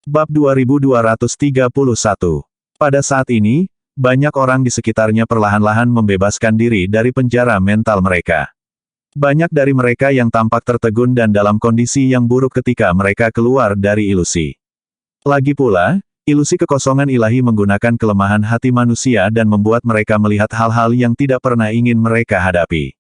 Bab 2231. Pada saat ini, banyak orang di sekitarnya perlahan-lahan membebaskan diri dari penjara mental mereka. Banyak dari mereka yang tampak tertegun dan dalam kondisi yang buruk ketika mereka keluar dari ilusi. Lagi pula, ilusi kekosongan ilahi menggunakan kelemahan hati manusia dan membuat mereka melihat hal-hal yang tidak pernah ingin mereka hadapi.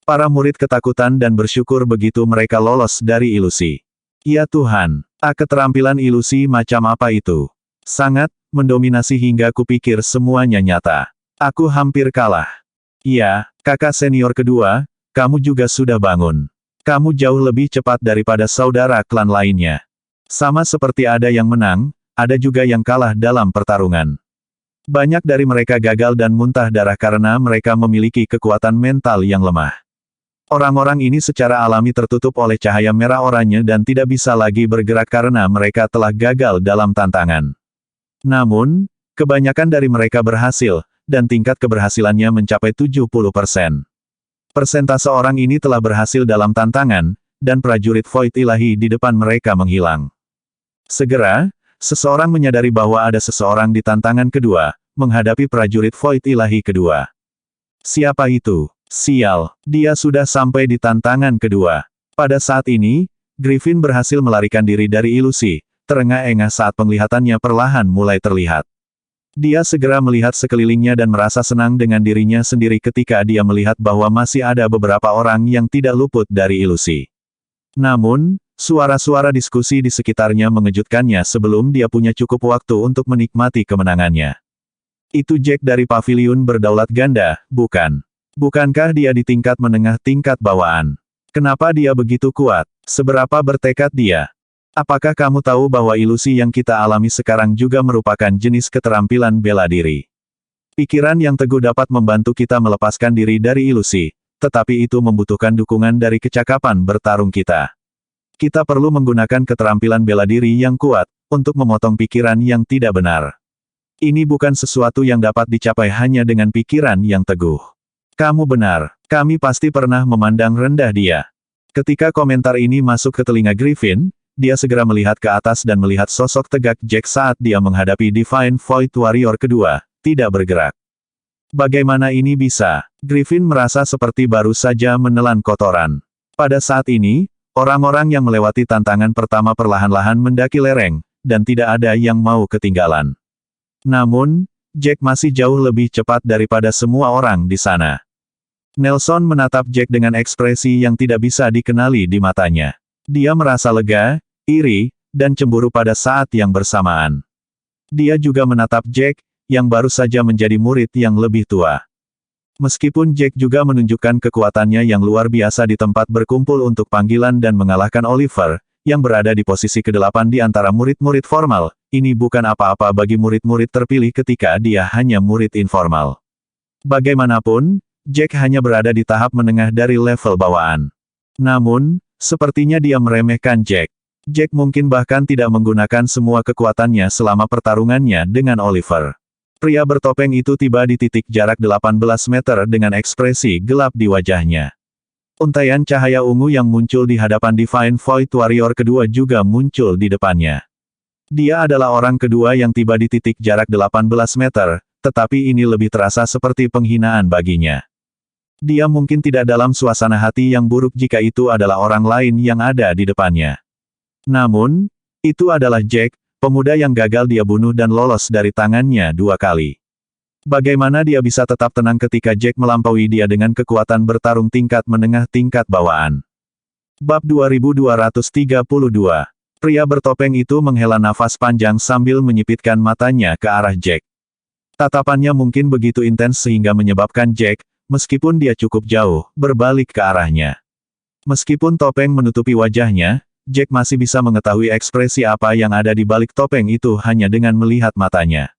Para murid ketakutan dan bersyukur begitu mereka lolos dari ilusi. Ya Tuhan, keterampilan ilusi macam apa itu? Sangat mendominasi hingga kupikir semuanya nyata. Aku hampir kalah. Ya, kakak senior kedua, kamu juga sudah bangun. Kamu jauh lebih cepat daripada saudara klan lainnya. Sama seperti ada yang menang, ada juga yang kalah dalam pertarungan. Banyak dari mereka gagal dan muntah darah karena mereka memiliki kekuatan mental yang lemah. Orang-orang ini secara alami tertutup oleh cahaya merah oranye dan tidak bisa lagi bergerak karena mereka telah gagal dalam tantangan. Namun, kebanyakan dari mereka berhasil, dan tingkat keberhasilannya mencapai 70%. Persentase orang ini telah berhasil dalam tantangan, dan prajurit Void ilahi di depan mereka menghilang. Segera, seseorang menyadari bahwa ada seseorang di tantangan kedua, menghadapi prajurit Void ilahi kedua. Siapa itu? Sial, dia sudah sampai di tantangan kedua. Pada saat ini, Griffin berhasil melarikan diri dari ilusi, terengah-engah saat penglihatannya perlahan mulai terlihat. Dia segera melihat sekelilingnya dan merasa senang dengan dirinya sendiri ketika dia melihat bahwa masih ada beberapa orang yang tidak luput dari ilusi. Namun, suara-suara diskusi di sekitarnya mengejutkannya sebelum dia punya cukup waktu untuk menikmati kemenangannya. Itu Jack dari paviliun berdaulat ganda, bukan? Bukankah dia di tingkat menengah tingkat bawaan? Kenapa dia begitu kuat? Seberapa bertekad dia? Apakah kamu tahu bahwa ilusi yang kita alami sekarang juga merupakan jenis keterampilan bela diri? Pikiran yang teguh dapat membantu kita melepaskan diri dari ilusi, tetapi itu membutuhkan dukungan dari kecakapan bertarung kita. Kita perlu menggunakan keterampilan bela diri yang kuat, untuk memotong pikiran yang tidak benar. Ini bukan sesuatu yang dapat dicapai hanya dengan pikiran yang teguh. Kamu benar, kami pasti pernah memandang rendah dia. Ketika komentar ini masuk ke telinga Griffin, dia segera melihat ke atas dan melihat sosok tegak Jack saat dia menghadapi Divine Void Warrior kedua, tidak bergerak. Bagaimana ini bisa? Griffin merasa seperti baru saja menelan kotoran. Pada saat ini, orang-orang yang melewati tantangan pertama perlahan-lahan mendaki lereng, dan tidak ada yang mau ketinggalan. Namun, Jack masih jauh lebih cepat daripada semua orang di sana. Nelson menatap Jack dengan ekspresi yang tidak bisa dikenali di matanya. Dia merasa lega, iri, dan cemburu pada saat yang bersamaan. Dia juga menatap Jack, yang baru saja menjadi murid yang lebih tua. Meskipun Jack juga menunjukkan kekuatannya yang luar biasa di tempat berkumpul untuk panggilan dan mengalahkan Oliver, yang berada di posisi ke-8 di antara murid-murid formal, ini bukan apa-apa bagi murid-murid terpilih ketika dia hanya murid informal. Bagaimanapun, Jack hanya berada di tahap menengah dari level bawaan. Namun, sepertinya dia meremehkan Jack. Jack mungkin bahkan tidak menggunakan semua kekuatannya selama pertarungannya dengan Oliver. Pria bertopeng itu tiba di titik jarak 18 meter dengan ekspresi gelap di wajahnya. Untaian cahaya ungu yang muncul di hadapan Divine Void Warrior kedua juga muncul di depannya. Dia adalah orang kedua yang tiba di titik jarak 18 meter, tetapi ini lebih terasa seperti penghinaan baginya. Dia mungkin tidak dalam suasana hati yang buruk jika itu adalah orang lain yang ada di depannya. Namun, itu adalah Jack, pemuda yang gagal dia bunuh dan lolos dari tangannya 2 kali. Bagaimana dia bisa tetap tenang ketika Jack melampaui dia dengan kekuatan bertarung tingkat menengah tingkat bawaan? Bab 2232. Pria bertopeng itu menghela nafas panjang sambil menyipitkan matanya ke arah Jack. Tatapannya mungkin begitu intens sehingga menyebabkan Jack, meskipun dia cukup jauh, berbalik ke arahnya. Meskipun topeng menutupi wajahnya, Jack masih bisa mengetahui ekspresi apa yang ada di balik topeng itu hanya dengan melihat matanya.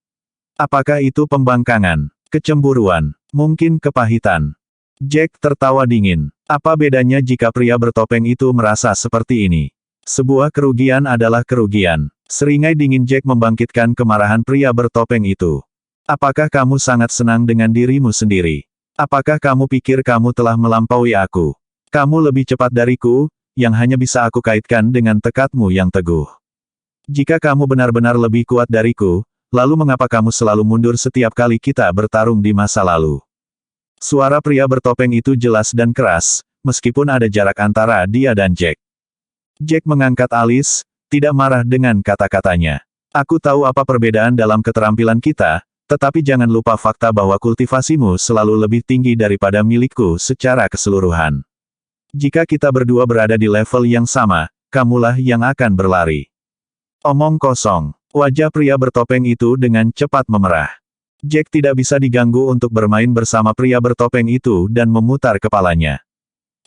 Apakah itu pembangkangan, kecemburuan, mungkin kepahitan? Jack tertawa dingin. Apa bedanya jika pria bertopeng itu merasa seperti ini? Sebuah kerugian adalah kerugian. Seringai dingin Jack membangkitkan kemarahan pria bertopeng itu. Apakah kamu sangat senang dengan dirimu sendiri? Apakah kamu pikir kamu telah melampaui aku? Kamu lebih cepat dariku, yang hanya bisa aku kaitkan dengan tekadmu yang teguh. Jika kamu benar-benar lebih kuat dariku, lalu mengapa kamu selalu mundur setiap kali kita bertarung di masa lalu? Suara pria bertopeng itu jelas dan keras, meskipun ada jarak antara dia dan Jack. Jack mengangkat alis, tidak marah dengan kata-katanya. Aku tahu apa perbedaan dalam keterampilan kita, tetapi jangan lupa fakta bahwa kultivasimu selalu lebih tinggi daripada milikku secara keseluruhan. Jika kita berdua berada di level yang sama, kamulah yang akan berlari. Omong kosong. Wajah pria bertopeng itu dengan cepat memerah. Jack tidak bisa diganggu untuk bermain bersama pria bertopeng itu dan memutar kepalanya.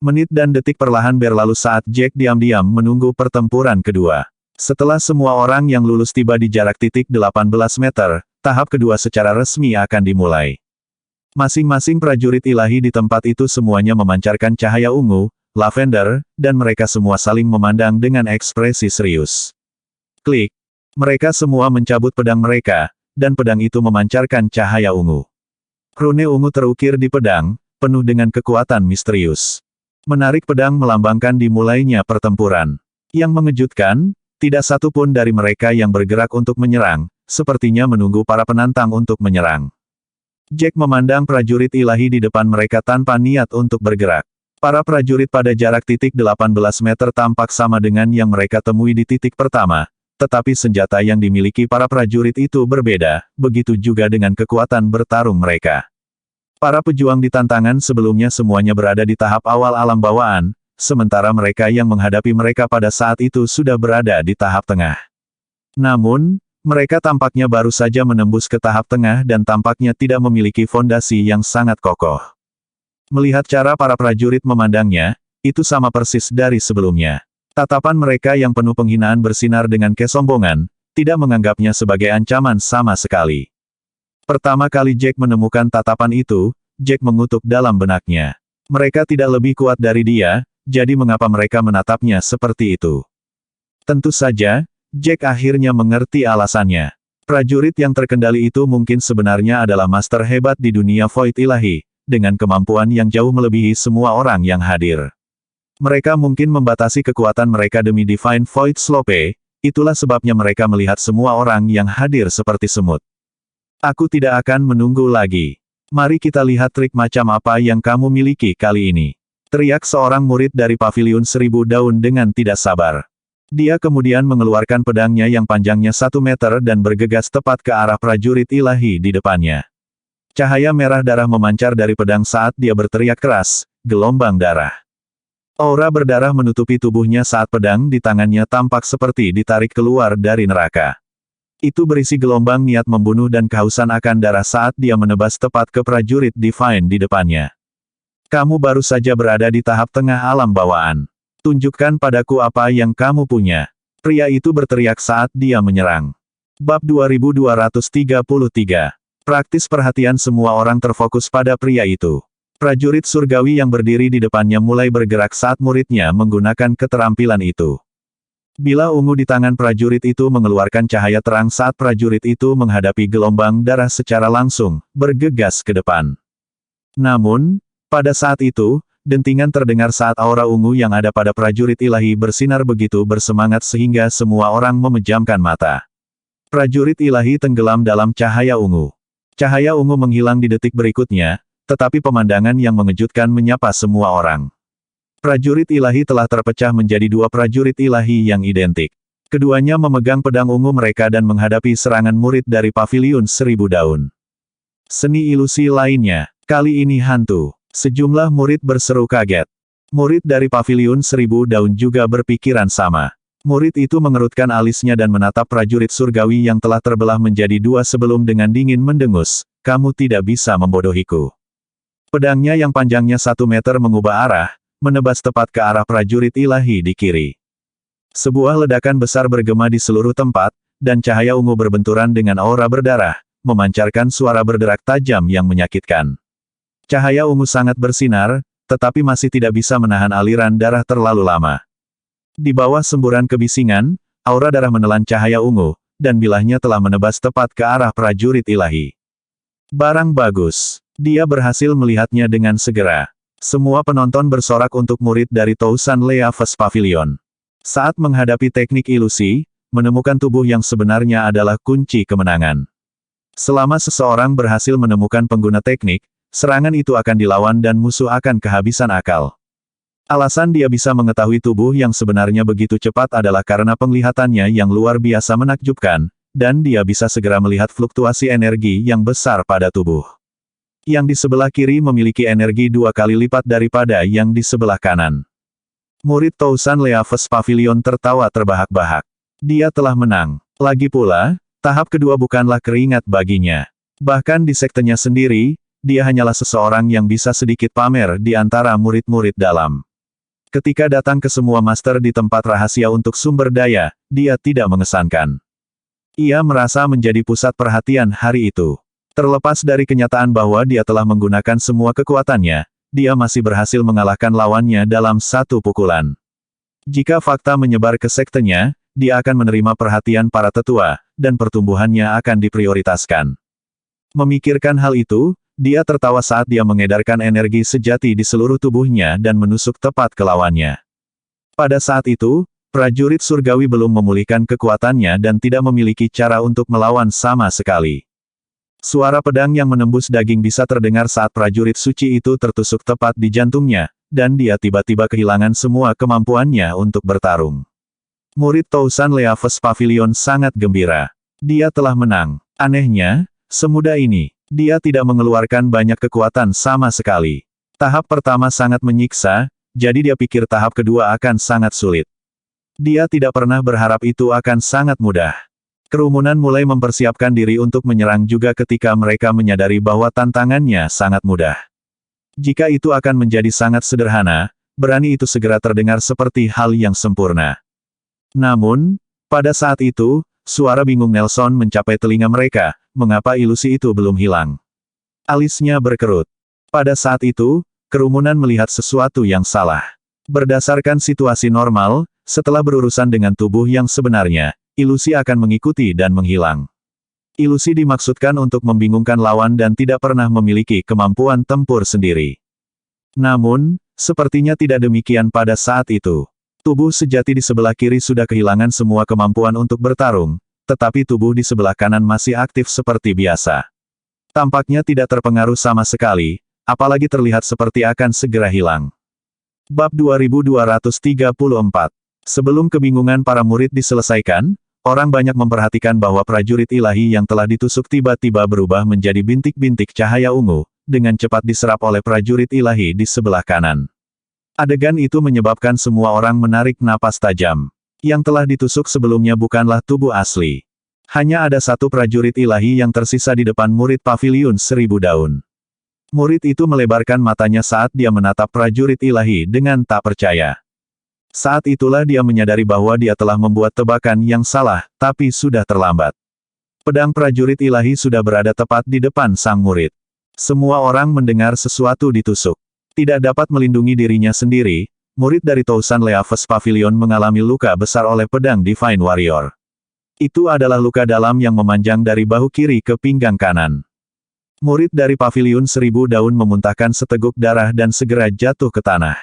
Menit dan detik perlahan berlalu saat Jack diam-diam menunggu pertempuran kedua. Setelah semua orang yang lulus tiba di jarak titik 18 meter, tahap kedua secara resmi akan dimulai. Masing-masing prajurit ilahi di tempat itu semuanya memancarkan cahaya ungu, lavender, dan mereka semua saling memandang dengan ekspresi serius. Klik. Mereka semua mencabut pedang mereka, dan pedang itu memancarkan cahaya ungu. Rune ungu terukir di pedang, penuh dengan kekuatan misterius. Menarik pedang melambangkan dimulainya pertempuran. Yang mengejutkan, tidak satu pun dari mereka yang bergerak untuk menyerang, sepertinya menunggu para penantang untuk menyerang. Jack memandang prajurit ilahi di depan mereka tanpa niat untuk bergerak. Para prajurit pada jarak titik 18 meter tampak sama dengan yang mereka temui di titik pertama, tetapi senjata yang dimiliki para prajurit itu berbeda, begitu juga dengan kekuatan bertarung mereka. Para pejuang di tantangan sebelumnya semuanya berada di tahap awal alam bawaan, sementara mereka yang menghadapi mereka pada saat itu sudah berada di tahap tengah. Namun, mereka tampaknya baru saja menembus ke tahap tengah dan tampaknya tidak memiliki fondasi yang sangat kokoh. Melihat cara para prajurit memandangnya, itu sama persis dari sebelumnya. Tatapan mereka yang penuh penghinaan bersinar dengan kesombongan, tidak menganggapnya sebagai ancaman sama sekali. Pertama kali Jack menemukan tatapan itu, Jack mengutuk dalam benaknya. Mereka tidak lebih kuat dari dia, jadi mengapa mereka menatapnya seperti itu? Tentu saja, Jack akhirnya mengerti alasannya. Prajurit yang terkendali itu mungkin sebenarnya adalah master hebat di dunia Void Ilahi, dengan kemampuan yang jauh melebihi semua orang yang hadir. Mereka mungkin membatasi kekuatan mereka demi Divine Void Slope, itulah sebabnya mereka melihat semua orang yang hadir seperti semut. Aku tidak akan menunggu lagi. Mari kita lihat trik macam apa yang kamu miliki kali ini. Teriak seorang murid dari Paviliun Seribu Daun dengan tidak sabar. Dia kemudian mengeluarkan pedangnya yang panjangnya 1 meter dan bergegas tepat ke arah prajurit ilahi di depannya. Cahaya merah darah memancar dari pedang saat dia berteriak keras, gelombang darah. Aura berdarah menutupi tubuhnya saat pedang di tangannya tampak seperti ditarik keluar dari neraka. Itu berisi gelombang niat membunuh dan kehausan akan darah saat dia menebas tepat ke prajurit Divine di depannya. Kamu baru saja berada di tahap tengah alam bawaan. Tunjukkan padaku apa yang kamu punya. Pria itu berteriak saat dia menyerang. Bab 2233. Praktis perhatian semua orang terfokus pada pria itu. Prajurit surgawi yang berdiri di depannya mulai bergerak saat muridnya menggunakan keterampilan itu. Bila ungu di tangan prajurit itu mengeluarkan cahaya terang saat prajurit itu menghadapi gelombang darah secara langsung, bergegas ke depan. Namun, pada saat itu, dentingan terdengar saat aura ungu yang ada pada prajurit ilahi bersinar begitu bersemangat sehingga semua orang memejamkan mata. Prajurit ilahi tenggelam dalam cahaya ungu. Cahaya ungu menghilang di detik berikutnya, tetapi pemandangan yang mengejutkan menyapa semua orang. Prajurit ilahi telah terpecah menjadi 2 prajurit ilahi yang identik. Keduanya memegang pedang ungu mereka dan menghadapi serangan murid dari Paviliun Seribu Daun. Seni ilusi lainnya, kali ini hantu. Sejumlah murid berseru kaget. Murid dari Paviliun Seribu Daun juga berpikiran sama. Murid itu mengerutkan alisnya dan menatap prajurit surgawi yang telah terbelah menjadi 2 sebelum dengan dingin mendengus, kamu tidak bisa membodohiku. Pedangnya yang panjangnya 1 meter mengubah arah, menebas tepat ke arah prajurit ilahi di kiri. Sebuah ledakan besar bergema di seluruh tempat, dan cahaya ungu berbenturan dengan aura berdarah, memancarkan suara berderak tajam yang menyakitkan. Cahaya ungu sangat bersinar, tetapi masih tidak bisa menahan aliran darah terlalu lama. Di bawah semburan kebisingan, aura darah menelan cahaya ungu, dan bilahnya telah menebas tepat ke arah prajurit ilahi. Barang bagus. Dia berhasil melihatnya dengan segera. Semua penonton bersorak untuk murid dari Tousan Lea First Pavilion. Saat menghadapi teknik ilusi, menemukan tubuh yang sebenarnya adalah kunci kemenangan. Selama seseorang berhasil menemukan pengguna teknik, serangan itu akan dilawan dan musuh akan kehabisan akal. Alasan dia bisa mengetahui tubuh yang sebenarnya begitu cepat adalah karena penglihatannya yang luar biasa menakjubkan, dan dia bisa segera melihat fluktuasi energi yang besar pada tubuh. Yang di sebelah kiri memiliki energi 2 kali lipat daripada yang di sebelah kanan. Murid Tousan Leaves Pavilion tertawa terbahak-bahak. Dia telah menang. Lagi pula, tahap kedua bukanlah keringat baginya. Bahkan di sektenya sendiri, dia hanyalah seseorang yang bisa sedikit pamer di antara murid-murid dalam. Ketika datang ke semua master di tempat rahasia untuk sumber daya, dia tidak mengesankan. Ia merasa menjadi pusat perhatian hari itu. Terlepas dari kenyataan bahwa dia telah menggunakan semua kekuatannya, dia masih berhasil mengalahkan lawannya dalam satu pukulan. Jika fakta menyebar ke sektenya, dia akan menerima perhatian para tetua, dan pertumbuhannya akan diprioritaskan. Memikirkan hal itu, dia tertawa saat dia mengedarkan energi sejati di seluruh tubuhnya dan menusuk tepat ke lawannya. Pada saat itu, prajurit surgawi belum memulihkan kekuatannya dan tidak memiliki cara untuk melawan sama sekali. Suara pedang yang menembus daging bisa terdengar saat prajurit suci itu tertusuk tepat di jantungnya, dan dia tiba-tiba kehilangan semua kemampuannya untuk bertarung. Murid Tousan Leaves Pavilion sangat gembira. Dia telah menang. Anehnya, semudah ini, dia tidak mengeluarkan banyak kekuatan sama sekali. Tahap pertama sangat menyiksa, jadi dia pikir tahap kedua akan sangat sulit. Dia tidak pernah berharap itu akan sangat mudah. Kerumunan mulai mempersiapkan diri untuk menyerang juga ketika mereka menyadari bahwa tantangannya sangat mudah. Jika itu akan menjadi sangat sederhana, berani itu segera terdengar seperti hal yang sempurna. Namun, pada saat itu, suara bingung Nelson mencapai telinga mereka, mengapa ilusi itu belum hilang. Alisnya berkerut. Pada saat itu, kerumunan melihat sesuatu yang salah. Berdasarkan situasi normal, setelah berurusan dengan tubuh yang sebenarnya, ilusi akan mengikuti dan menghilang. Ilusi dimaksudkan untuk membingungkan lawan dan tidak pernah memiliki kemampuan tempur sendiri. Namun, sepertinya tidak demikian pada saat itu. Tubuh sejati di sebelah kiri sudah kehilangan semua kemampuan untuk bertarung, tetapi tubuh di sebelah kanan masih aktif seperti biasa. Tampaknya tidak terpengaruh sama sekali, apalagi terlihat seperti akan segera hilang. Bab 2234. Sebelum kebingungan para murid diselesaikan, orang banyak memperhatikan bahwa prajurit ilahi yang telah ditusuk tiba-tiba berubah menjadi bintik-bintik cahaya ungu, dengan cepat diserap oleh prajurit ilahi di sebelah kanan. Adegan itu menyebabkan semua orang menarik napas tajam. Yang telah ditusuk sebelumnya bukanlah tubuh asli. Hanya ada satu prajurit ilahi yang tersisa di depan murid paviliun 1000 daun. Murid itu melebarkan matanya saat dia menatap prajurit ilahi dengan tak percaya. Saat itulah dia menyadari bahwa dia telah membuat tebakan yang salah, tapi sudah terlambat. Pedang prajurit ilahi sudah berada tepat di depan sang murid. Semua orang mendengar sesuatu ditusuk. Tidak dapat melindungi dirinya sendiri, murid dari Tousan Leaves Pavilion mengalami luka besar oleh pedang Divine Warrior. Itu adalah luka dalam yang memanjang dari bahu kiri ke pinggang kanan. Murid dari Paviliun 1000 daun memuntahkan seteguk darah dan segera jatuh ke tanah.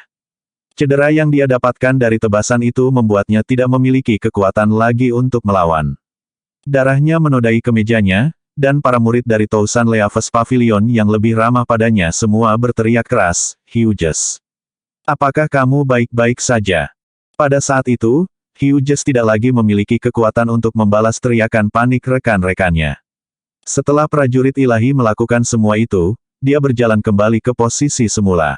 Cedera yang dia dapatkan dari tebasan itu membuatnya tidak memiliki kekuatan lagi untuk melawan. Darahnya menodai kemejanya, dan para murid dari Tousan Leaves Pavilion yang lebih ramah padanya semua berteriak keras, "Hughes! Apakah kamu baik-baik saja?" Pada saat itu, Hughes tidak lagi memiliki kekuatan untuk membalas teriakan panik rekan-rekannya. Setelah prajurit ilahi melakukan semua itu, dia berjalan kembali ke posisi semula.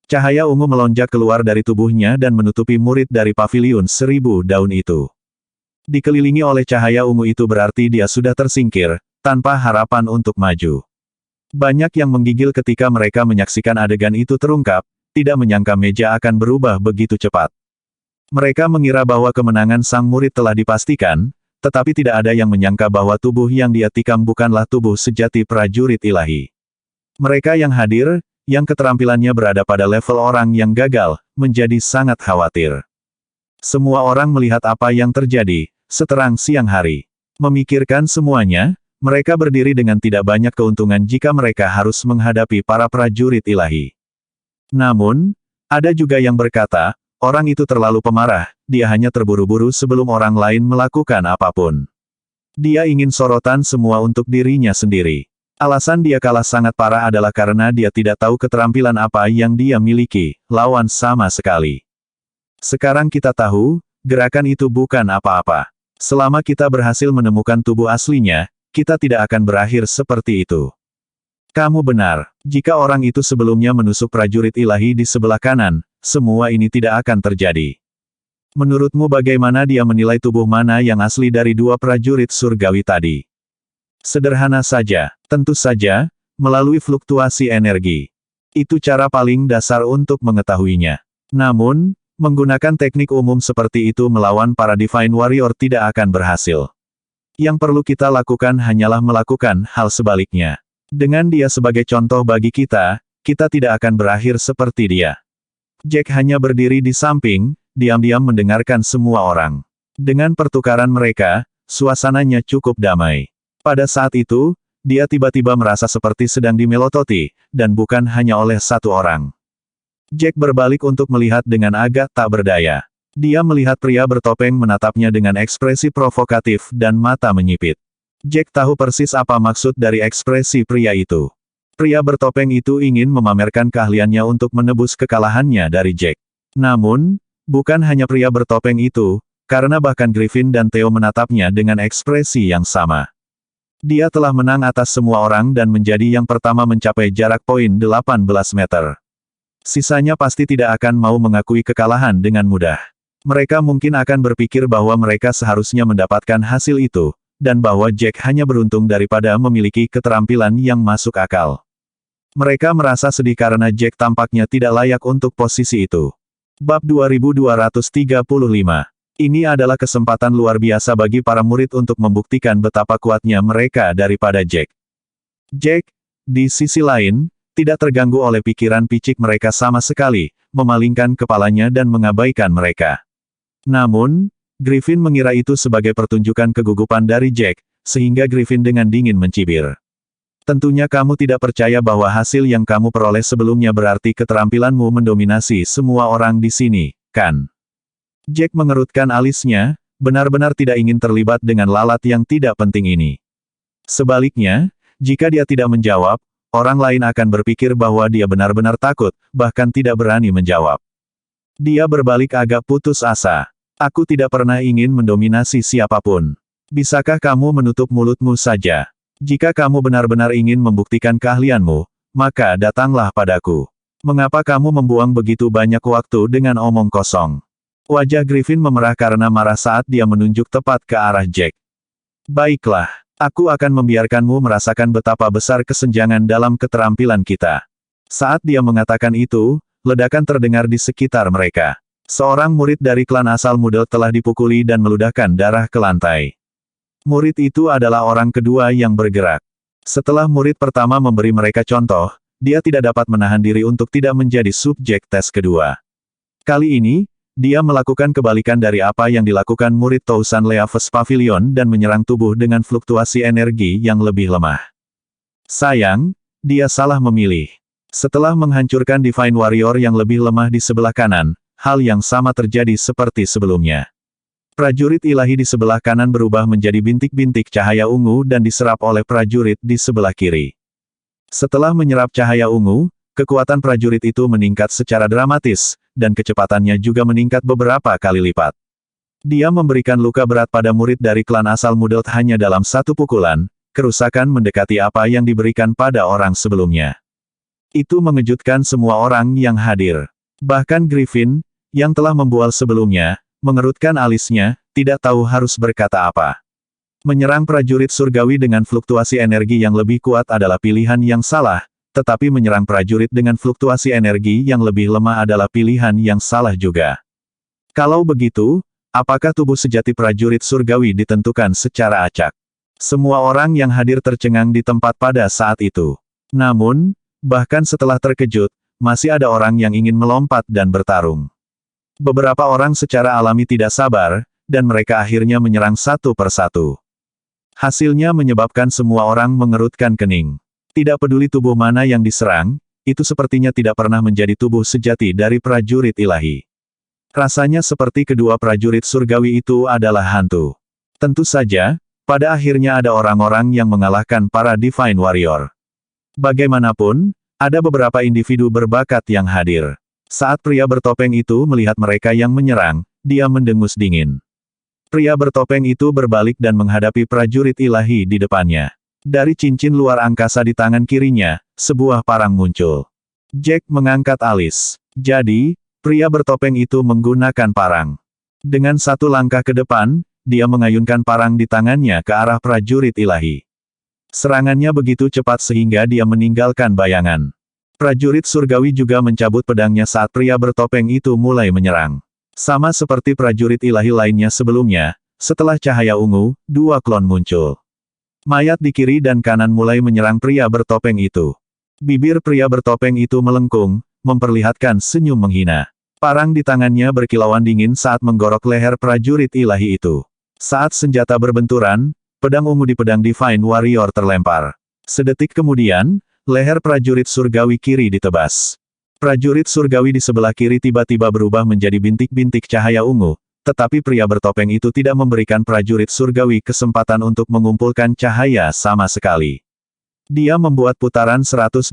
Cahaya ungu melonjak keluar dari tubuhnya dan menutupi murid dari Paviliun 1000 daun itu. Dikelilingi oleh cahaya ungu itu berarti dia sudah tersingkir, tanpa harapan untuk maju. Banyak yang menggigil ketika mereka menyaksikan adegan itu terungkap, tidak menyangka meja akan berubah begitu cepat. Mereka mengira bahwa kemenangan sang murid telah dipastikan, tetapi tidak ada yang menyangka bahwa tubuh yang dia tikam bukanlah tubuh sejati prajurit ilahi. Mereka yang hadir, yang keterampilannya berada pada level orang yang gagal, menjadi sangat khawatir. Semua orang melihat apa yang terjadi, seterang siang hari. Memikirkan semuanya, mereka berdiri dengan tidak banyak keuntungan jika mereka harus menghadapi para prajurit ilahi. Namun, ada juga yang berkata, Orang itu terlalu pemarah, dia hanya terburu-buru sebelum orang lain melakukan apapun. Dia ingin sorotan semua untuk dirinya sendiri. Alasan dia kalah sangat parah adalah karena dia tidak tahu keterampilan apa yang dia miliki, lawan sama sekali. Sekarang kita tahu, gerakan itu bukan apa-apa. Selama kita berhasil menemukan tubuh aslinya, kita tidak akan berakhir seperti itu. Kamu benar, jika orang itu sebelumnya menusuk prajurit ilahi di sebelah kanan, semua ini tidak akan terjadi. Menurutmu bagaimana dia menilai tubuh mana yang asli dari dua prajurit surgawi tadi? Sederhana saja, tentu saja, melalui fluktuasi energi. Itu cara paling dasar untuk mengetahuinya. Namun, menggunakan teknik umum seperti itu melawan para Divine Warrior tidak akan berhasil. Yang perlu kita lakukan hanyalah melakukan hal sebaliknya. Dengan dia sebagai contoh bagi kita, kita tidak akan berakhir seperti dia. Jack hanya berdiri di samping, diam-diam mendengarkan semua orang. Dengan pertukaran mereka, suasananya cukup damai. Pada saat itu, dia tiba-tiba merasa seperti sedang dimelototi, dan bukan hanya oleh satu orang. Jack berbalik untuk melihat dengan agak tak berdaya. Dia melihat pria bertopeng menatapnya dengan ekspresi provokatif dan mata menyipit. Jack tahu persis apa maksud dari ekspresi pria itu. Pria bertopeng itu ingin memamerkan keahliannya untuk menebus kekalahannya dari Jack. Namun, bukan hanya pria bertopeng itu, karena bahkan Griffin dan Theo menatapnya dengan ekspresi yang sama. Dia telah menang atas semua orang dan menjadi yang pertama mencapai jarak poin 18 meter. Sisanya pasti tidak akan mau mengakui kekalahan dengan mudah. Mereka mungkin akan berpikir bahwa mereka seharusnya mendapatkan hasil itu, dan bahwa Jack hanya beruntung daripada memiliki keterampilan yang masuk akal. Mereka merasa sedih karena Jack tampaknya tidak layak untuk posisi itu. Bab 2235. Ini adalah kesempatan luar biasa bagi para murid untuk membuktikan betapa kuatnya mereka daripada Jack. Jack, di sisi lain, tidak terganggu oleh pikiran picik mereka sama sekali, memalingkan kepalanya dan mengabaikan mereka. Namun, Griffin mengira itu sebagai pertunjukan kegugupan dari Jack, sehingga Griffin dengan dingin mencibir. Tentunya kamu tidak percaya bahwa hasil yang kamu peroleh sebelumnya berarti keterampilanmu mendominasi semua orang di sini, kan? Jack mengerutkan alisnya, benar-benar tidak ingin terlibat dengan lalat yang tidak penting ini. Sebaliknya, jika dia tidak menjawab, orang lain akan berpikir bahwa dia benar-benar takut, bahkan tidak berani menjawab. Dia berbalik agak putus asa. Aku tidak pernah ingin mendominasi siapapun. Bisakah kamu menutup mulutmu saja? Jika kamu benar-benar ingin membuktikan keahlianmu, maka datanglah padaku. Mengapa kamu membuang begitu banyak waktu dengan omong kosong? Wajah Griffin memerah karena marah saat dia menunjuk tepat ke arah Jack. Baiklah. Aku akan membiarkanmu merasakan betapa besar kesenjangan dalam keterampilan kita. Saat dia mengatakan itu, ledakan terdengar di sekitar mereka. Seorang murid dari klan asal Mudel telah dipukuli dan meludahkan darah ke lantai. Murid itu adalah orang kedua yang bergerak. Setelah murid pertama memberi mereka contoh, dia tidak dapat menahan diri untuk tidak menjadi subjek tes kedua. Kali ini, dia melakukan kebalikan dari apa yang dilakukan murid Tousan Leaves Pavilion dan menyerang tubuh dengan fluktuasi energi yang lebih lemah. Sayang, dia salah memilih. Setelah menghancurkan Divine Warrior yang lebih lemah di sebelah kanan, hal yang sama terjadi seperti sebelumnya. Prajurit ilahi di sebelah kanan berubah menjadi bintik-bintik cahaya ungu dan diserap oleh prajurit di sebelah kiri. Setelah menyerap cahaya ungu, kekuatan prajurit itu meningkat secara dramatis, dan kecepatannya juga meningkat beberapa kali lipat. Dia memberikan luka berat pada murid dari klan asal Mudelt hanya dalam satu pukulan, kerusakan mendekati apa yang diberikan pada orang sebelumnya. Itu mengejutkan semua orang yang hadir. Bahkan Griffin, yang telah membual sebelumnya, mengerutkan alisnya, tidak tahu harus berkata apa. Menyerang prajurit surgawi dengan fluktuasi energi yang lebih kuat adalah pilihan yang salah, tetapi menyerang prajurit dengan fluktuasi energi yang lebih lemah adalah pilihan yang salah juga. Kalau begitu, apakah tubuh sejati prajurit surgawi ditentukan secara acak? Semua orang yang hadir tercengang di tempat pada saat itu. Namun, bahkan setelah terkejut, masih ada orang yang ingin melompat dan bertarung. Beberapa orang secara alami tidak sabar, dan mereka akhirnya menyerang satu persatu. Hasilnya menyebabkan semua orang mengerutkan kening. Tidak peduli tubuh mana yang diserang, itu sepertinya tidak pernah menjadi tubuh sejati dari prajurit ilahi. Rasanya seperti kedua prajurit surgawi itu adalah hantu. Tentu saja, pada akhirnya ada orang-orang yang mengalahkan para Divine Warrior. Bagaimanapun, ada beberapa individu berbakat yang hadir. Saat pria bertopeng itu melihat mereka yang menyerang, dia mendengus dingin. Pria bertopeng itu berbalik dan menghadapi prajurit ilahi di depannya. Dari cincin luar angkasa di tangan kirinya, sebuah parang muncul. Jack mengangkat alis. Jadi, pria bertopeng itu menggunakan parang. Dengan satu langkah ke depan, dia mengayunkan parang di tangannya ke arah prajurit ilahi. Serangannya begitu cepat sehingga dia meninggalkan bayangan. Prajurit surgawi juga mencabut pedangnya saat pria bertopeng itu mulai menyerang. Sama seperti prajurit ilahi lainnya sebelumnya, setelah cahaya ungu, dua klon muncul. Mayat di kiri dan kanan mulai menyerang pria bertopeng itu. Bibir pria bertopeng itu melengkung, memperlihatkan senyum menghina. Parang di tangannya berkilauan dingin saat menggorok leher prajurit ilahi itu. Saat senjata berbenturan, pedang ungu di pedang Divine Warrior terlempar. Sedetik kemudian, leher prajurit surgawi kiri ditebas. Prajurit surgawi di sebelah kiri tiba-tiba berubah menjadi bintik-bintik cahaya ungu, tetapi pria bertopeng itu tidak memberikan prajurit surgawi kesempatan untuk mengumpulkan cahaya sama sekali. Dia membuat putaran 180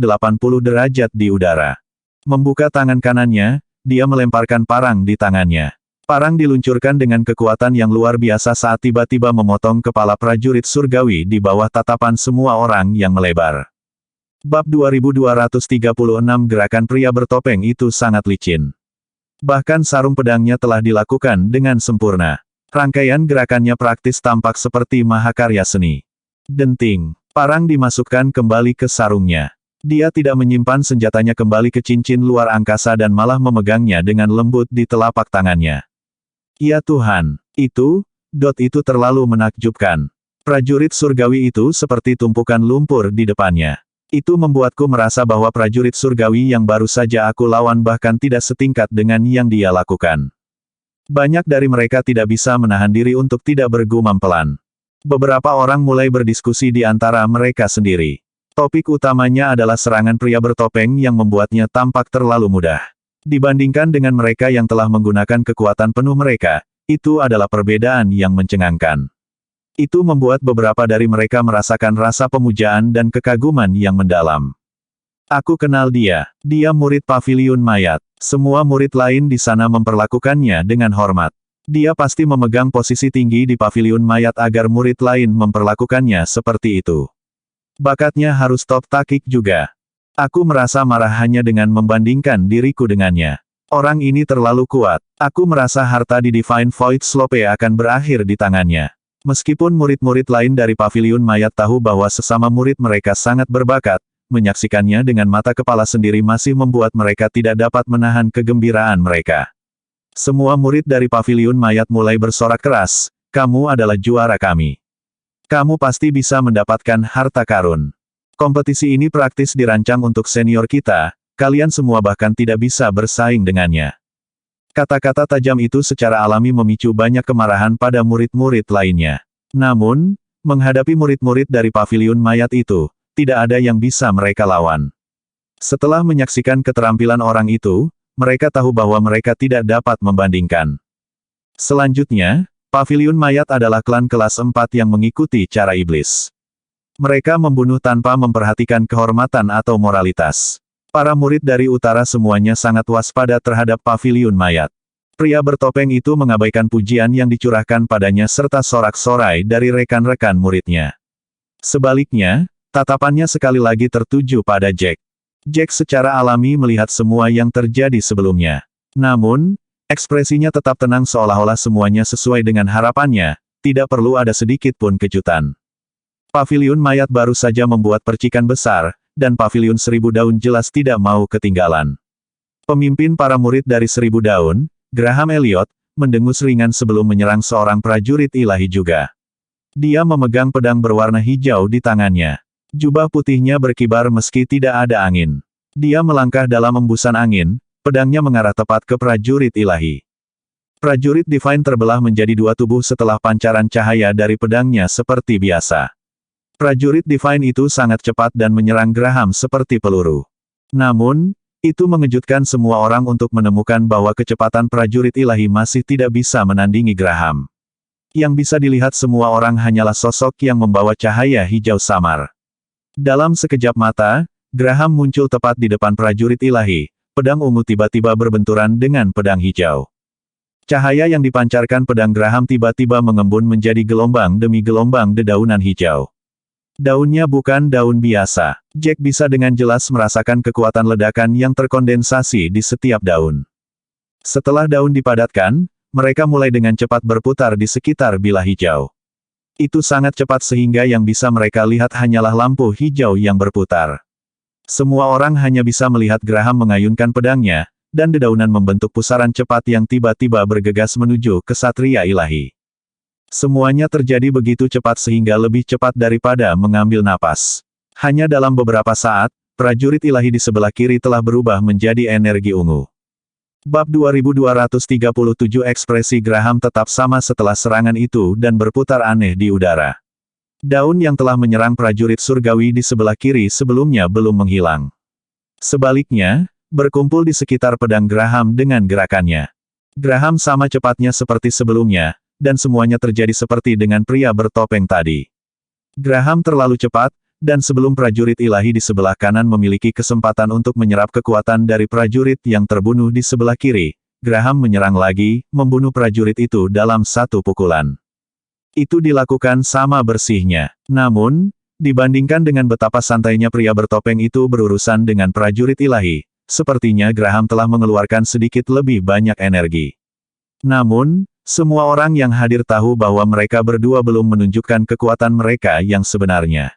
derajat di udara. Membuka tangan kanannya, dia melemparkan parang di tangannya. Parang diluncurkan dengan kekuatan yang luar biasa saat tiba-tiba memotong kepala prajurit surgawi di bawah tatapan semua orang yang melebar. Bab 2236 Gerakan pria bertopeng itu sangat licin. Bahkan sarung pedangnya telah dilakukan dengan sempurna. Rangkaian gerakannya praktis tampak seperti mahakarya seni. Denting. Parang dimasukkan kembali ke sarungnya. Dia tidak menyimpan senjatanya kembali ke cincin luar angkasa dan malah memegangnya dengan lembut di telapak tangannya. Ya Tuhan, itu terlalu menakjubkan. Prajurit surgawi itu seperti tumpukan lumpur di depannya. Itu membuatku merasa bahwa prajurit surgawi yang baru saja aku lawan bahkan tidak setingkat dengan yang dia lakukan. Banyak dari mereka tidak bisa menahan diri untuk tidak bergumam pelan. Beberapa orang mulai berdiskusi di antara mereka sendiri. Topik utamanya adalah serangan pria bertopeng yang membuatnya tampak terlalu mudah. Dibandingkan dengan mereka yang telah menggunakan kekuatan penuh mereka, itu adalah perbedaan yang mencengangkan. Itu membuat beberapa dari mereka merasakan rasa pemujaan dan kekaguman yang mendalam. Aku kenal dia. Dia murid paviliun mayat. Semua murid lain di sana memperlakukannya dengan hormat. Dia pasti memegang posisi tinggi di paviliun mayat agar murid lain memperlakukannya seperti itu. Bakatnya harus top takik juga. Aku merasa marah hanya dengan membandingkan diriku dengannya. Orang ini terlalu kuat. Aku merasa harta di Divine Void Slope akan berakhir di tangannya. Meskipun murid-murid lain dari paviliun mayat tahu bahwa sesama murid mereka sangat berbakat, menyaksikannya dengan mata kepala sendiri masih membuat mereka tidak dapat menahan kegembiraan mereka. Semua murid dari paviliun mayat mulai bersorak keras, "Kamu adalah juara kami. Kamu pasti bisa mendapatkan harta karun. Kompetisi ini praktis dirancang untuk senior kita, kalian semua bahkan tidak bisa bersaing dengannya." Kata-kata tajam itu secara alami memicu banyak kemarahan pada murid-murid lainnya. Namun, menghadapi murid-murid dari paviliun mayat itu, tidak ada yang bisa mereka lawan. Setelah menyaksikan keterampilan orang itu, mereka tahu bahwa mereka tidak dapat membandingkan. Selanjutnya, paviliun mayat adalah klan kelas 4 yang mengikuti cara iblis. Mereka membunuh tanpa memperhatikan kehormatan atau moralitas. Para murid dari utara semuanya sangat waspada terhadap paviliun mayat. Pria bertopeng itu mengabaikan pujian yang dicurahkan padanya serta sorak-sorai dari rekan-rekan muridnya. Sebaliknya, tatapannya sekali lagi tertuju pada Jack. Jack secara alami melihat semua yang terjadi sebelumnya. Namun, ekspresinya tetap tenang seolah-olah semuanya sesuai dengan harapannya, tidak perlu ada sedikit pun kejutan. Paviliun mayat baru saja membuat percikan besar, dan paviliun 1000 daun jelas tidak mau ketinggalan. Pemimpin para murid dari 1000 daun, Graham Elliot, mendengus ringan sebelum menyerang seorang prajurit ilahi juga. Dia memegang pedang berwarna hijau di tangannya. Jubah putihnya berkibar meski tidak ada angin. Dia melangkah dalam embusan angin, pedangnya mengarah tepat ke prajurit ilahi. Prajurit Divine terbelah menjadi dua tubuh setelah pancaran cahaya dari pedangnya seperti biasa. Prajurit Divine itu sangat cepat dan menyerang Graham seperti peluru. Namun, Itu mengejutkan semua orang untuk menemukan bahwa kecepatan prajurit ilahi masih tidak bisa menandingi Graham. Yang bisa dilihat semua orang hanyalah sosok yang membawa cahaya hijau samar. Dalam sekejap mata, Graham muncul tepat di depan prajurit ilahi, pedang ungu tiba-tiba berbenturan dengan pedang hijau. Cahaya yang dipancarkan pedang Graham tiba-tiba mengembun menjadi gelombang demi gelombang dedaunan hijau. Daunnya bukan daun biasa. Jack bisa dengan jelas merasakan kekuatan ledakan yang terkondensasi di setiap daun. Setelah daun dipadatkan, mereka mulai dengan cepat berputar di sekitar bilah hijau. Itu sangat cepat sehingga yang bisa mereka lihat hanyalah lampu hijau yang berputar. Semua orang hanya bisa melihat Graham mengayunkan pedangnya, dan dedaunan membentuk pusaran cepat yang tiba-tiba bergegas menuju ke Satria Ilahi. Semuanya terjadi begitu cepat sehingga lebih cepat daripada mengambil napas. Hanya dalam beberapa saat, prajurit ilahi di sebelah kiri telah berubah menjadi energi ungu. Bab 2237 Ekspresi Graham tetap sama setelah serangan itu dan berputar aneh di udara. Daun yang telah menyerang prajurit surgawi di sebelah kiri sebelumnya belum menghilang. Sebaliknya, berkumpul di sekitar pedang Graham dengan gerakannya. Graham sama cepatnya seperti sebelumnya, dan semuanya terjadi seperti dengan pria bertopeng tadi. Graham terlalu cepat, dan sebelum prajurit ilahi di sebelah kanan memiliki kesempatan untuk menyerap kekuatan dari prajurit yang terbunuh di sebelah kiri, Graham menyerang lagi, membunuh prajurit itu dalam satu pukulan. Itu dilakukan sama bersihnya. Namun, dibandingkan dengan betapa santainya pria bertopeng itu berurusan dengan prajurit ilahi, sepertinya Graham telah mengeluarkan sedikit lebih banyak energi. Namun, semua orang yang hadir tahu bahwa mereka berdua belum menunjukkan kekuatan mereka yang sebenarnya.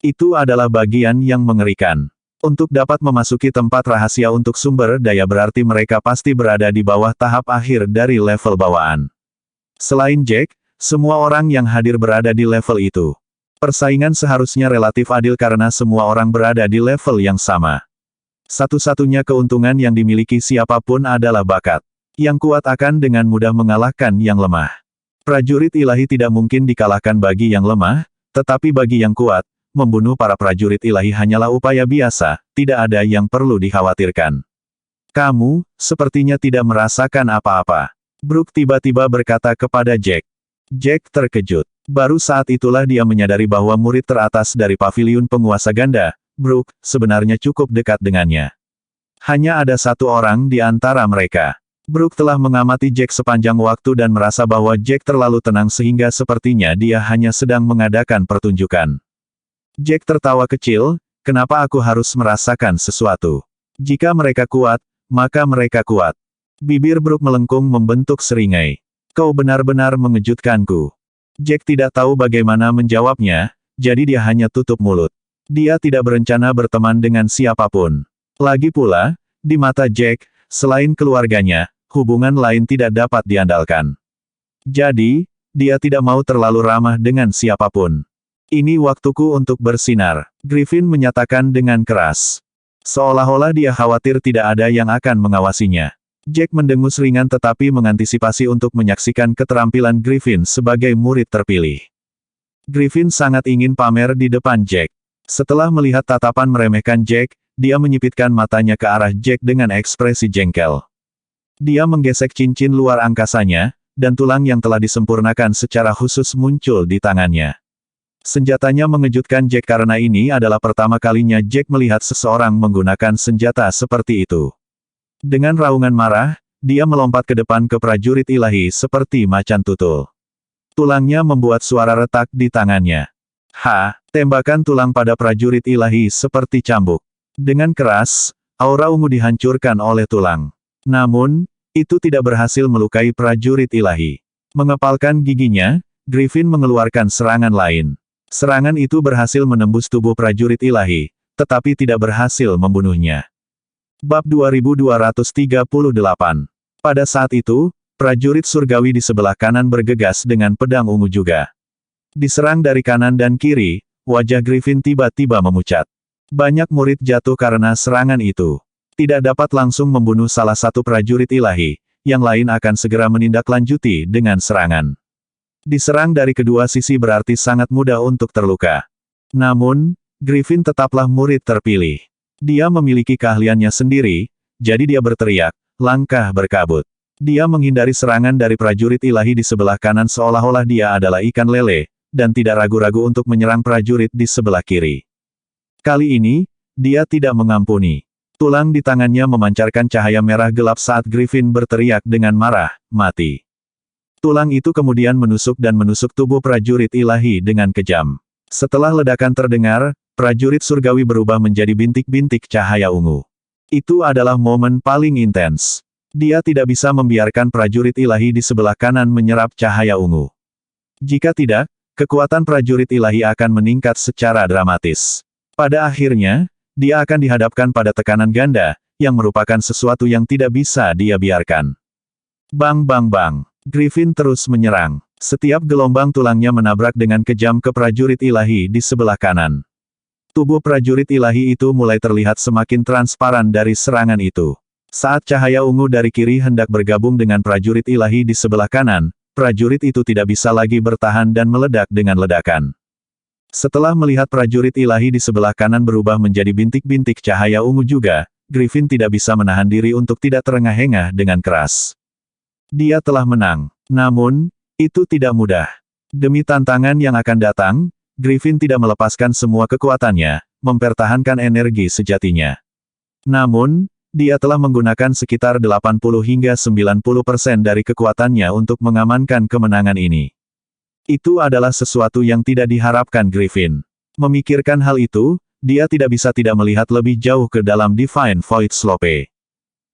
Itu adalah bagian yang mengerikan. Untuk dapat memasuki tempat rahasia untuk sumber daya berarti mereka pasti berada di bawah tahap akhir dari level bawaan. Selain Jack, semua orang yang hadir berada di level itu. Persaingan seharusnya relatif adil karena semua orang berada di level yang sama. Satu-satunya keuntungan yang dimiliki siapapun adalah bakat. Yang kuat akan dengan mudah mengalahkan yang lemah. Prajurit ilahi tidak mungkin dikalahkan bagi yang lemah, tetapi bagi yang kuat, membunuh para prajurit ilahi hanyalah upaya biasa, tidak ada yang perlu dikhawatirkan. Kamu, sepertinya tidak merasakan apa-apa. Brooke tiba-tiba berkata kepada Jack. Jack terkejut. Baru saat itulah dia menyadari bahwa murid teratas dari paviliun penguasa ganda, Brooke, sebenarnya cukup dekat dengannya. Hanya ada satu orang di antara mereka. Brooke telah mengamati Jack sepanjang waktu dan merasa bahwa Jack terlalu tenang sehingga sepertinya dia hanya sedang mengadakan pertunjukan. Jack tertawa kecil, kenapa aku harus merasakan sesuatu? Jika mereka kuat, maka mereka kuat. Bibir Brooke melengkung membentuk seringai. Kau benar-benar mengejutkanku. Jack tidak tahu bagaimana menjawabnya, jadi dia hanya tutup mulut. Dia tidak berencana berteman dengan siapapun. Lagi pula, di mata Jack, selain keluarganya, hubungan lain tidak dapat diandalkan. Jadi, dia tidak mau terlalu ramah dengan siapapun. Ini waktuku untuk bersinar, Griffin menyatakan dengan keras. Seolah-olah dia khawatir tidak ada yang akan mengawasinya. Jack mendengus ringan tetapi mengantisipasi untuk menyaksikan keterampilan Griffin sebagai murid terpilih. Griffin sangat ingin pamer di depan Jack. Setelah melihat tatapan meremehkan Jack, dia menyipitkan matanya ke arah Jack dengan ekspresi jengkel. Dia menggesek cincin luar angkasanya, dan tulang yang telah disempurnakan secara khusus muncul di tangannya. Senjatanya mengejutkan Jack karena ini adalah pertama kalinya Jack melihat seseorang menggunakan senjata seperti itu. Dengan raungan marah, dia melompat ke depan ke prajurit ilahi seperti macan tutul. Tulangnya membuat suara retak di tangannya. Tembakan tulang pada prajurit ilahi seperti cambuk. Dengan keras, aura ungu dihancurkan oleh tulang. Namun, itu tidak berhasil melukai prajurit ilahi. Mengepalkan giginya, Griffin mengeluarkan serangan lain. Serangan itu berhasil menembus tubuh prajurit ilahi, tetapi tidak berhasil membunuhnya. Bab 2238. Pada saat itu, prajurit surgawi di sebelah kanan bergegas dengan pedang ungu juga. Diserang dari kanan dan kiri, wajah Griffin tiba-tiba memucat. Banyak murid jatuh karena serangan itu. Tidak dapat langsung membunuh salah satu prajurit ilahi, yang lain akan segera menindaklanjuti dengan serangan. Diserang dari kedua sisi berarti sangat mudah untuk terluka. Namun, Griffin tetaplah murid terpilih. Dia memiliki keahliannya sendiri, jadi dia berteriak, langkah berkabut. Dia menghindari serangan dari prajurit ilahi di sebelah kanan seolah-olah dia adalah ikan lele, dan tidak ragu-ragu untuk menyerang prajurit di sebelah kiri. Kali ini, dia tidak mengampuni. Tulang di tangannya memancarkan cahaya merah gelap saat Griffin berteriak dengan marah, mati. Tulang itu kemudian menusuk dan menusuk tubuh prajurit ilahi dengan kejam. Setelah ledakan terdengar, prajurit surgawi berubah menjadi bintik-bintik cahaya ungu. Itu adalah momen paling intens. Dia tidak bisa membiarkan prajurit ilahi di sebelah kanan menyerap cahaya ungu. Jika tidak, kekuatan prajurit ilahi akan meningkat secara dramatis. Pada akhirnya, dia akan dihadapkan pada tekanan ganda, yang merupakan sesuatu yang tidak bisa dia biarkan. Bang bang bang. Griffin terus menyerang. Setiap gelombang tulangnya menabrak dengan kejam ke prajurit ilahi di sebelah kanan. Tubuh prajurit ilahi itu mulai terlihat semakin transparan dari serangan itu. Saat cahaya ungu dari kiri hendak bergabung dengan prajurit ilahi di sebelah kanan, prajurit itu tidak bisa lagi bertahan dan meledak dengan ledakan. Setelah melihat prajurit ilahi di sebelah kanan berubah menjadi bintik-bintik cahaya ungu juga, Griffin tidak bisa menahan diri untuk tidak terengah-engah dengan keras. Dia telah menang. Namun, itu tidak mudah. Demi tantangan yang akan datang, Griffin tidak melepaskan semua kekuatannya, mempertahankan energi sejatinya. Namun, dia telah menggunakan sekitar 80 hingga 90% dari kekuatannya untuk mengamankan kemenangan ini. Itu adalah sesuatu yang tidak diharapkan Griffin. Memikirkan hal itu, dia tidak bisa tidak melihat lebih jauh ke dalam Divine Void Slope.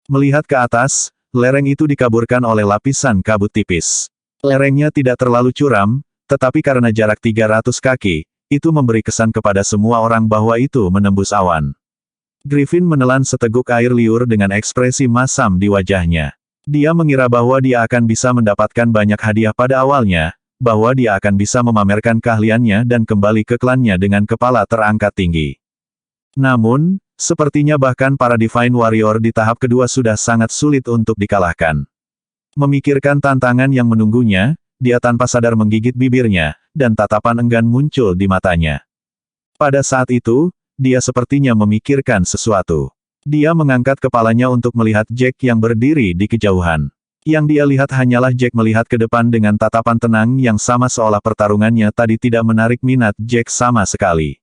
Melihat ke atas, lereng itu dikaburkan oleh lapisan kabut tipis. Lerengnya tidak terlalu curam, tetapi karena jarak 300 kaki, itu memberi kesan kepada semua orang bahwa itu menembus awan. Griffin menelan seteguk air liur dengan ekspresi masam di wajahnya. Dia mengira bahwa dia akan bisa mendapatkan banyak hadiah pada awalnya, bahwa dia akan bisa memamerkan keahliannya dan kembali ke klannya dengan kepala terangkat tinggi. Namun, sepertinya bahkan para Divine Warrior di tahap kedua sudah sangat sulit untuk dikalahkan. Memikirkan tantangan yang menunggunya, dia tanpa sadar menggigit bibirnya, dan tatapan enggan muncul di matanya. Pada saat itu, dia sepertinya memikirkan sesuatu. Dia mengangkat kepalanya untuk melihat Jack yang berdiri di kejauhan. Yang dia lihat hanyalah Jack melihat ke depan dengan tatapan tenang yang sama seolah pertarungannya tadi tidak menarik minat Jack sama sekali.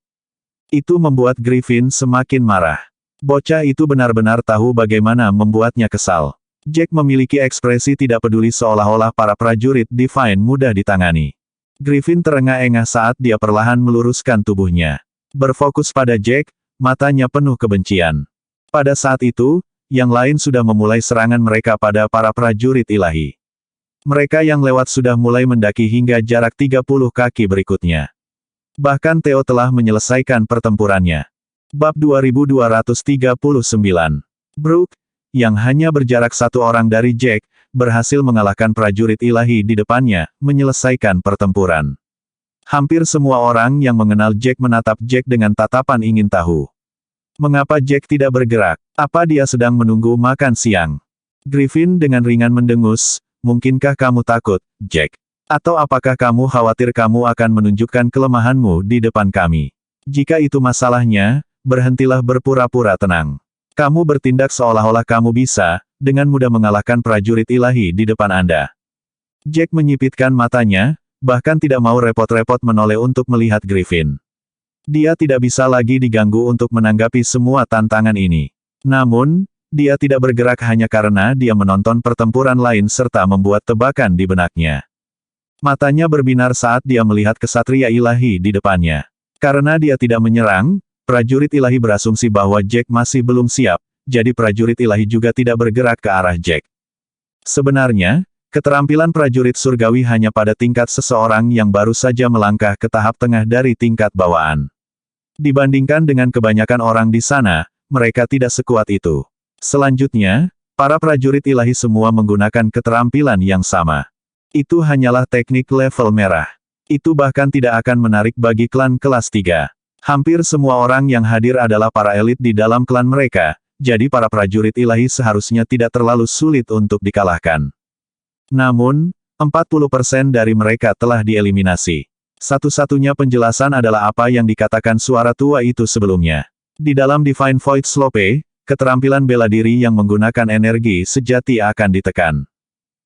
Itu membuat Griffin semakin marah. Bocah itu benar-benar tahu bagaimana membuatnya kesal. Jack memiliki ekspresi tidak peduli seolah-olah para prajurit Divine mudah ditangani. Griffin terengah-engah saat dia perlahan meluruskan tubuhnya. Berfokus pada Jack, matanya penuh kebencian. Pada saat itu, yang lain sudah memulai serangan mereka pada para prajurit ilahi. Mereka yang lewat sudah mulai mendaki hingga jarak 30 kaki berikutnya. Bahkan Theo telah menyelesaikan pertempurannya. Bab 2239. Brook, yang hanya berjarak satu orang dari Jack, berhasil mengalahkan prajurit ilahi di depannya, menyelesaikan pertempuran. Hampir semua orang yang mengenal Jack menatap Jack dengan tatapan ingin tahu. Mengapa Jack tidak bergerak? Apa dia sedang menunggu makan siang? Griffin dengan ringan mendengus, mungkinkah kamu takut, Jack? Atau apakah kamu khawatir kamu akan menunjukkan kelemahanmu di depan kami? Jika itu masalahnya, berhentilah berpura-pura tenang. Kamu bertindak seolah-olah kamu bisa, dengan mudah mengalahkan prajurit ilahi di depan Anda. Jack menyipitkan matanya, bahkan tidak mau repot-repot menoleh untuk melihat Griffin. Dia tidak bisa lagi diganggu untuk menanggapi semua tantangan ini. Namun, dia tidak bergerak hanya karena dia menonton pertempuran lain serta membuat tebakan di benaknya. Matanya berbinar saat dia melihat kesatria ilahi di depannya. Karena dia tidak menyerang, prajurit ilahi berasumsi bahwa Jack masih belum siap, jadi prajurit ilahi juga tidak bergerak ke arah Jack. Sebenarnya, keterampilan prajurit surgawi hanya pada tingkat seseorang yang baru saja melangkah ke tahap tengah dari tingkat bawaan. Dibandingkan dengan kebanyakan orang di sana, mereka tidak sekuat itu. Selanjutnya, para prajurit ilahi semua menggunakan keterampilan yang sama. Itu hanyalah teknik level merah. Itu bahkan tidak akan menarik bagi klan kelas 3. Hampir semua orang yang hadir adalah para elit di dalam klan mereka, jadi para prajurit ilahi seharusnya tidak terlalu sulit untuk dikalahkan. Namun, 40% dari mereka telah dieliminasi. Satu-satunya penjelasan adalah apa yang dikatakan suara tua itu sebelumnya. Di dalam Divine Void Slope, keterampilan bela diri yang menggunakan energi sejati akan ditekan.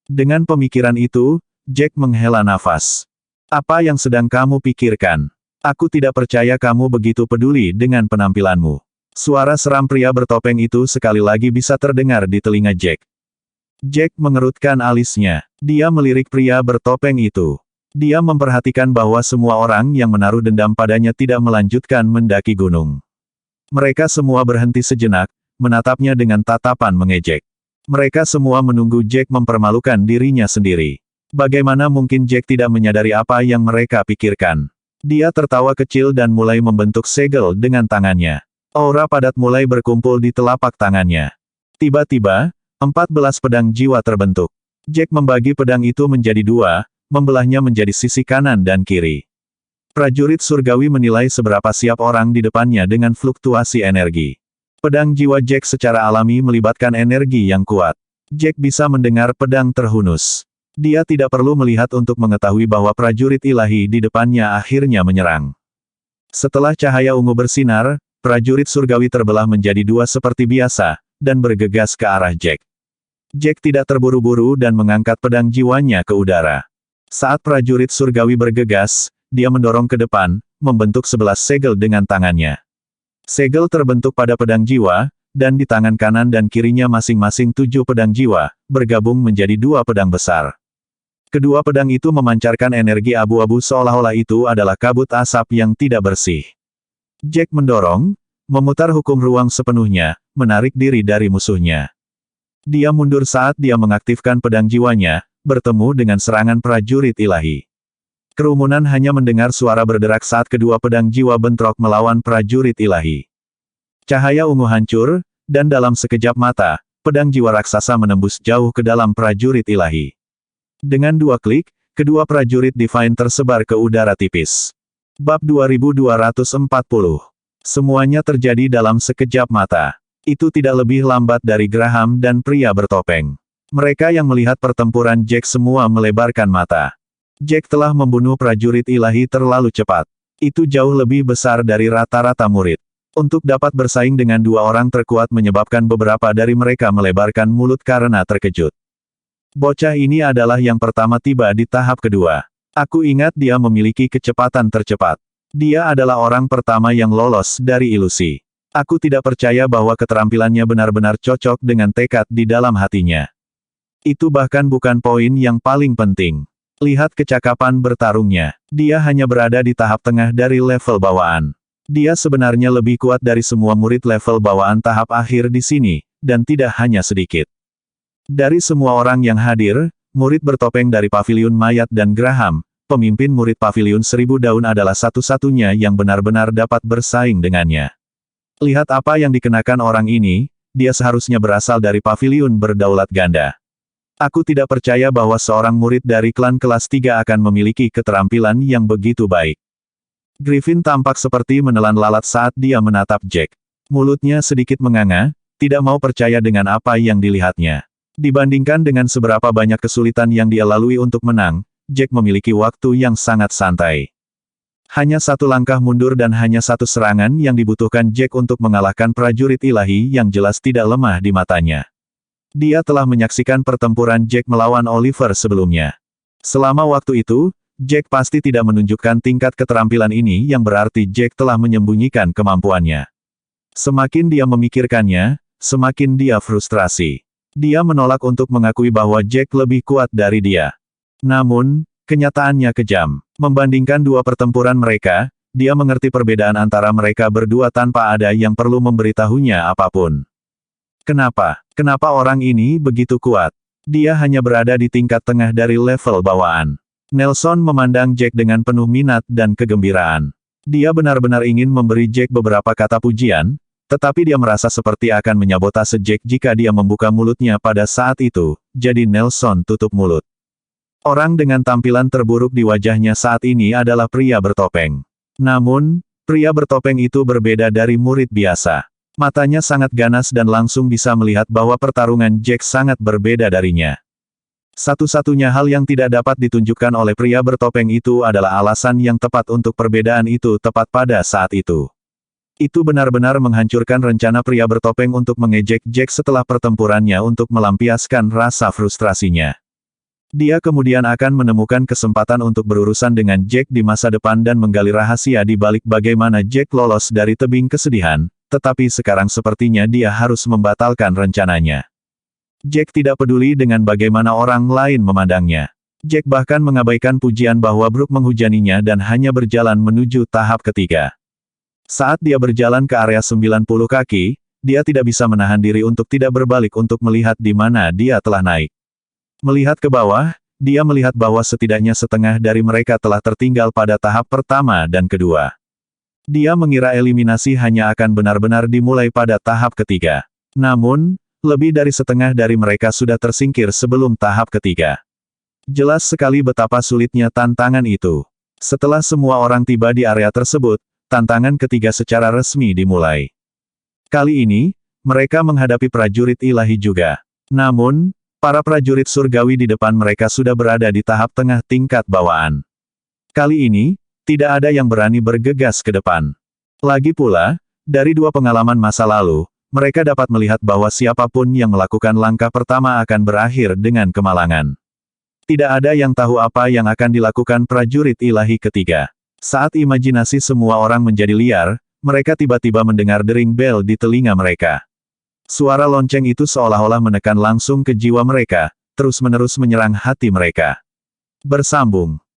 Dengan pemikiran itu, Jack menghela nafas. Apa yang sedang kamu pikirkan? Aku tidak percaya kamu begitu peduli dengan penampilanmu. Suara seram pria bertopeng itu sekali lagi bisa terdengar di telinga Jack. Jack mengerutkan alisnya. Dia melirik pria bertopeng itu. Dia memperhatikan bahwa semua orang yang menaruh dendam padanya tidak melanjutkan mendaki gunung. Mereka semua berhenti sejenak, menatapnya dengan tatapan mengejek. Mereka semua menunggu Jack mempermalukan dirinya sendiri. Bagaimana mungkin Jack tidak menyadari apa yang mereka pikirkan? Dia tertawa kecil dan mulai membentuk segel dengan tangannya. Aura padat mulai berkumpul di telapak tangannya. Tiba-tiba, 14 pedang jiwa terbentuk. Jack membagi pedang itu menjadi dua, membelahnya menjadi sisi kanan dan kiri. Prajurit surgawi menilai seberapa siap orang di depannya dengan fluktuasi energi. Pedang jiwa Jack secara alami melibatkan energi yang kuat. Jack bisa mendengar pedang terhunus. Dia tidak perlu melihat untuk mengetahui bahwa prajurit ilahi di depannya akhirnya menyerang. Setelah cahaya ungu bersinar, prajurit surgawi terbelah menjadi dua seperti biasa, dan bergegas ke arah Jack. Jack tidak terburu-buru dan mengangkat pedang jiwanya ke udara. Saat prajurit surgawi bergegas, dia mendorong ke depan, membentuk 11 segel dengan tangannya. Segel terbentuk pada pedang jiwa, dan di tangan kanan dan kirinya masing-masing 7 pedang jiwa, bergabung menjadi 2 pedang besar. Kedua pedang itu memancarkan energi abu-abu seolah-olah itu adalah kabut asap yang tidak bersih. Jack mendorong, memutar hukum ruang sepenuhnya, menarik diri dari musuhnya. Dia mundur saat dia mengaktifkan pedang jiwanya, bertemu dengan serangan prajurit ilahi. Kerumunan hanya mendengar suara berderak saat kedua pedang jiwa bentrok melawan prajurit ilahi. Cahaya ungu hancur, dan dalam sekejap mata, pedang jiwa raksasa menembus jauh ke dalam prajurit ilahi. Dengan 2 klik, kedua prajurit Divine tersebar ke udara tipis. Bab 2240. Semuanya terjadi dalam sekejap mata. Itu tidak lebih lambat dari Graham dan pria bertopeng. Mereka yang melihat pertempuran Jack semua melebarkan mata. Jack telah membunuh prajurit ilahi terlalu cepat. Itu jauh lebih besar dari rata-rata murid. Untuk dapat bersaing dengan dua orang terkuat menyebabkan beberapa dari mereka melebarkan mulut karena terkejut. Bocah ini adalah yang pertama tiba di tahap kedua. Aku ingat dia memiliki kecepatan tercepat. Dia adalah orang pertama yang lolos dari ilusi. Aku tidak percaya bahwa keterampilannya benar-benar cocok dengan tekad di dalam hatinya. Itu bahkan bukan poin yang paling penting. Lihat kecakapan bertarungnya. Dia hanya berada di tahap tengah dari level bawaan. Dia sebenarnya lebih kuat dari semua murid level bawaan tahap akhir di sini, dan tidak hanya sedikit. Dari semua orang yang hadir, murid bertopeng dari Paviliun Mayat dan Graham, pemimpin murid Paviliun 1000 Daun adalah satu-satunya yang benar-benar dapat bersaing dengannya. Lihat apa yang dikenakan orang ini, dia seharusnya berasal dari Paviliun Berdaulat Ganda. Aku tidak percaya bahwa seorang murid dari klan kelas 3 akan memiliki keterampilan yang begitu baik. Griffin tampak seperti menelan lalat saat dia menatap Jack. Mulutnya sedikit menganga, tidak mau percaya dengan apa yang dilihatnya. Dibandingkan dengan seberapa banyak kesulitan yang dia lalui untuk menang, Jack memiliki waktu yang sangat santai. Hanya satu langkah mundur dan hanya satu serangan yang dibutuhkan Jack untuk mengalahkan prajurit ilahi yang jelas tidak lemah di matanya. Dia telah menyaksikan pertempuran Jack melawan Oliver sebelumnya. Selama waktu itu, Jack pasti tidak menunjukkan tingkat keterampilan ini yang berarti Jack telah menyembunyikan kemampuannya. Semakin dia memikirkannya, semakin dia frustrasi. Dia menolak untuk mengakui bahwa Jack lebih kuat dari dia. Namun, kenyataannya kejam. Membandingkan dua pertempuran mereka, dia mengerti perbedaan antara mereka berdua tanpa ada yang perlu memberitahunya apapun. Kenapa? Kenapa orang ini begitu kuat? Dia hanya berada di tingkat tengah dari level bawaan. Nelson memandang Jack dengan penuh minat dan kegembiraan. Dia benar-benar ingin memberi Jack beberapa kata pujian, tetapi dia merasa seperti akan menyabotase Jack jika dia membuka mulutnya pada saat itu, jadi Nelson tutup mulut. Orang dengan tampilan terburuk di wajahnya saat ini adalah pria bertopeng. Namun, pria bertopeng itu berbeda dari murid biasa. Matanya sangat ganas dan langsung bisa melihat bahwa pertarungan Jack sangat berbeda darinya. Satu-satunya hal yang tidak dapat ditunjukkan oleh pria bertopeng itu adalah alasan yang tepat untuk perbedaan itu tepat pada saat itu. Itu benar-benar menghancurkan rencana pria bertopeng untuk mengejek Jack setelah pertempurannya untuk melampiaskan rasa frustrasinya. Dia kemudian akan menemukan kesempatan untuk berurusan dengan Jack di masa depan dan menggali rahasia di balik bagaimana Jack lolos dari tebing kesedihan, tetapi sekarang sepertinya dia harus membatalkan rencananya. Jack tidak peduli dengan bagaimana orang lain memandangnya. Jack bahkan mengabaikan pujian bahwa Brooke menghujaninya dan hanya berjalan menuju tahap ketiga. Saat dia berjalan ke area 90 kaki, dia tidak bisa menahan diri untuk tidak berbalik untuk melihat di mana dia telah naik. Melihat ke bawah, dia melihat bahwa setidaknya setengah dari mereka telah tertinggal pada tahap pertama dan kedua. Dia mengira eliminasi hanya akan benar-benar dimulai pada tahap ketiga. Namun, lebih dari setengah dari mereka sudah tersingkir sebelum tahap ketiga. Jelas sekali betapa sulitnya tantangan itu. Setelah semua orang tiba di area tersebut, tantangan ketiga secara resmi dimulai. Kali ini, mereka menghadapi prajurit ilahi juga. Namun, para prajurit surgawi di depan mereka sudah berada di tahap tengah tingkat bawaan. Kali ini, tidak ada yang berani bergegas ke depan. Lagi pula, dari dua pengalaman masa lalu, mereka dapat melihat bahwa siapapun yang melakukan langkah pertama akan berakhir dengan kemalangan. Tidak ada yang tahu apa yang akan dilakukan prajurit ilahi ketiga. Saat imajinasi semua orang menjadi liar, mereka tiba-tiba mendengar dering bel di telinga mereka. Suara lonceng itu seolah-olah menekan langsung ke jiwa mereka, terus-menerus menyerang hati mereka. Bersambung.